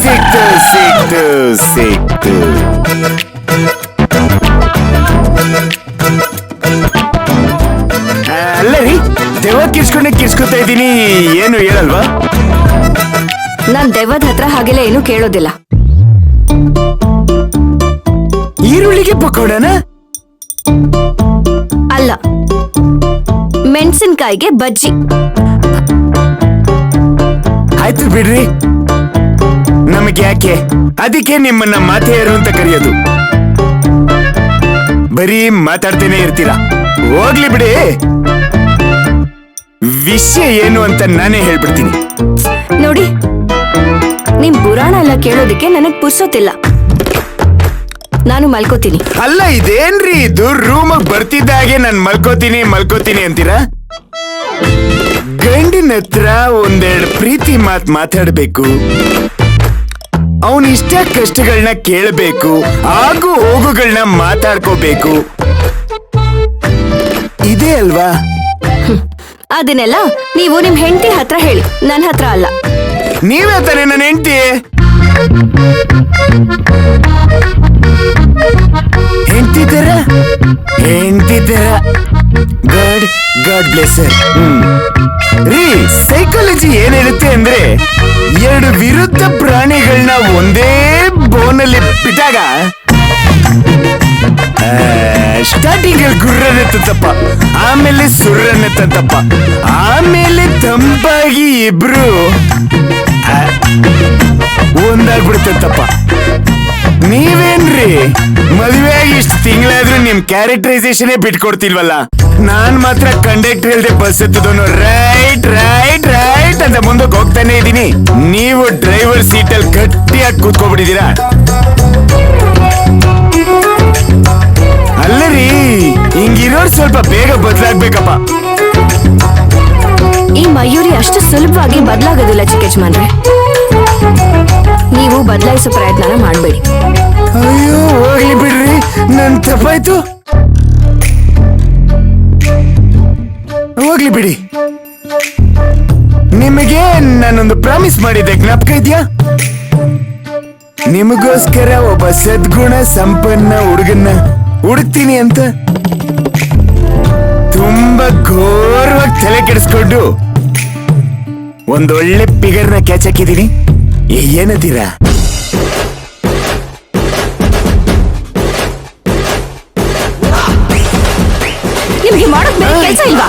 ಸಿಕ್ತು ಸಿಕ್ತು ಸಿಕ್ತು ಅಲ್ಲ ರೀ, ದೆವ್ವ ಕಿರ್ಸ್ಕೊತಾ ಇದ್ದೀನಿ, ಏನು ಹೇಳಲ್ವಾ? ನಾನ್ ದೆವ್ವದ ಹತ್ರ ಹಾಗೆಲ್ಲ ಏನು ಕೇಳೋದಿಲ್ಲ. ಈರುಳ್ಳಿಗೆ ಪಕೋಡನ? ಅಲ್ಲ, ಮೆಣಸಿನ್ಕಾಯಿಗೆ ಬಜ್ಜಿ. ಆಯ್ತು ಬಿಡ್ರಿ, ನಮಗೆ ಯಾಕೆ, ಅದಕ್ಕೆ ನಿಮ್ಮನ್ನ ಮಾತೆಯರು ಅಂತ ಕರೆಯೋದು. ಬರೀ ಮಾತಾಡ್ತೇನೆ ಇರ್ತೀರಾ, ಹೋಗ್ಲಿ ಬಿಡಿ. ವಿಷಯ ಏನು ಅಂತ ನಾನೇ ಹೇಳ್ಬಿಡ್ತೀನಿ. ನೋಡಿ, ನಿಮ್ ಪುರಾಣ ಎಲ್ಲ ಕೇಳೋದಕ್ಕೆ ನನಗ್ ಪುರ್ಸೋತಿಲ್ಲ. ನಾನು ಮಲ್ಕೋತೀನಿ. ಅಲ್ಲ, ಇದೇನ್ರಿ ಇದು? ರೂಮಿಗೆ ಬರ್ತಿದ್ದಾಗೆ ನಾನು ಮಲ್ಕೋತೀನಿ ಅಂತೀರಾ? ಗಂಡಿನ ಹತ್ರ ಒಂದೆರಡು ಪ್ರೀತಿ ಮಾತಾಡ್ಬೇಕು, ಅವನ ಇಷ್ಟ ಕಷ್ಟಗಳನ್ನ ಕೇಳಬೇಕು, ಆಗು ಹೋಗುಗಳನ್ನ ಮಾತಾಡ್ಕೋಬೇಕು. ಇದೇ ಅಲ್ವಾ? ಅದನ್ನೆಲ್ಲ ನೀವು ನಿಮ್ ಹೆಂಡತಿ ಹತ್ರ ಹೇಳಿ, ನನ್ನ ಹತ್ರ ಅಲ್ಲ. ನೀವೇ ತಾನೆ ನನ್ನ ಹೆಂಡತಿ. ಹೆಂಡತಿ ತರ ಗಾಡ್ ಬ್ಲೆಸ್ ಹರ್. ರೀ, ಸೈಕಾಲಜಿ ಏನ್ ಹೇಳುತ್ತೆ ಅಂದ್ರೆ, ಎರಡು ವಿರುದ್ಧ ಪ್ರಾಣಿಗಳನ್ನ ಒಂದೇ ಬೋನಲ್ಲಿ ಬಿಟ್ಟಾಗ ಸ್ಟಾರ್ಟಿಂಗ್ ಅಲ್ಲಿ ಗುರ್ರನ್ನೆತ್ತಪ್ಪ, ಆಮೇಲೆ ಸುರ್ರನ್ನೆತ್ತಪ್ಪ, ಆಮೇಲೆ ತಂಪಾಗಿ ಇಬ್ರು ಒಂದಾಗ್ಬಿಡ್ತಪ್ಪ. ನೀವೇನ್ರಿ ಮದುವೆಯಾಗಿ ಇಷ್ಟು ತಿಂಗಳಾದ್ರೂ ನಿಮ್ ಕ್ಯಾರೆಕ್ಟರೈಸೇಷನ್ ಬಿಟ್ಕೊಡ್ತಿಲ್ವಲ್ಲ? ನಾನ್ ಮಾತ್ರ ಕಂಡಕ್ಟರ್ ಇಲ್ದೆ ಬಸ್ ಎತ್ತದವನು, ರೈಟ್ ರೈಟ್ ರೈಟ್ ಅಂತ ಮುಂದಕ್ಕೆ ಹೋಗ್ತಾನೆ ಇದೀನಿ. ನೀವು ಡ್ರೈವರ್ ಸೀಟಲ್ಲಿ ಗಟ್ಟಿಯಾಗಿ ಕೂತ್ಕೊಬಿಟ್ಟಿದ್ದೀರಾ. ಅಲ್ಲರಿ, ಹಿಂಗಿರೋರು ಸ್ವಲ್ಪ ಬೇಗ ಬದಲಾಗ್ಬೇಕಪ್ಪ. ಈ ಮಯೂರಿ ಅಷ್ಟು ಸುಲಭವಾಗಿ ಬದಲಾಗೋದಿಲ್ಲ ಚಿಕ್ಕಜ್ಮಾನ್ರೆ. ನೀವು ಬದಲಾಯಿಸೋ ಪ್ರಯತ್ನ ಮಾಡಬೇಡಿ. ಅಯ್ಯೋ, ಹೋಗ್ಲಿ ಬಿಡ್ರಿ, ನನ್ ತಪ್ಪಾಯ್ತು, ಹೋಗ್ಲಿ ಬಿಡಿ. ನಿಮಗೆ ನಾನೊಂದು ಪ್ರಾಮಿಸ್ ಮಾಡಿದ್ದೆ, ಜ್ಞಾಪಕ ಇದೆಯಾ? ನಿಮಗೋಸ್ಕರ ಒಬ್ಬ ಸದ್ಗುಣ ಸಂಪನ್ನ ಹುಡುಗನ್ನ ಹುಡುಕ್ತೀನಿ ಅಂತ. ತುಂಬಾ ಘೋರವಾಗಿ ತಲೆ ಕೆಡಿಸ್ಕೊಂಡು ಒಂದೊಳ್ಳೆ ಪಿಗರ್ನ ಕ್ಯಾಚ್ ಹಾಕಿದೀನಿ. ಏನಂತೀರಾ? ನಿಮ್ಗೆ ಮಾಡೋಕ್ ಬೇರೆ ಕೆಲಸ ಇಲ್ವಾ?